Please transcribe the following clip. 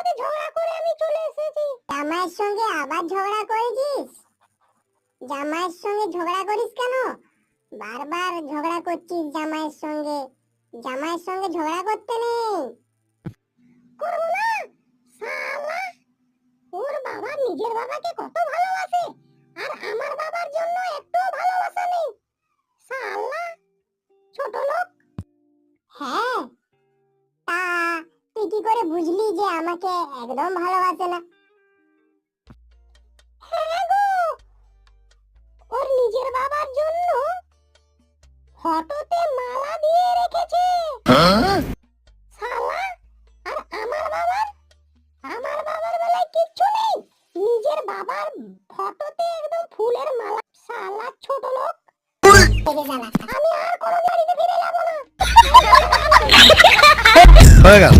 সাথে ঝগড়া করে আমি চলে এসেছি। জামাইয়ের সঙ্গে আবার ঝগড়া করেছিস? জামাইয়ের সঙ্গে ঝগড়া করিস কেন? বারবার ঝগড়া করছিস জামাইয়ের সঙ্গে। জামাইয়ের সঙ্গে ঝগড়া করতে নেই। করবো না? শালা, ওর বাবা নিজের বাবাকে কত ভালোবাসে, আর আমার বাবার জন্য একটুও ভালোবাসা নেই। শালা ছোট লোক। হ্যাঁ, তা তুই কি করে বুঝলি যে আমাকে একদম ভালোবাসে না? হ্যাঁ গো, ওর নিজের বাবার জন্য ফটোতে মালা দিয়ে রেখেছে। শালা, আর আমার বাবার বেলায় কিচ্ছু নেই, নিজের বাবার ফটোতে একদম ফুলের মালা। শালা ছোট লোক। আমি আর কোনো গাড়িতে ফিরে যাবো না। হয়ে গেল।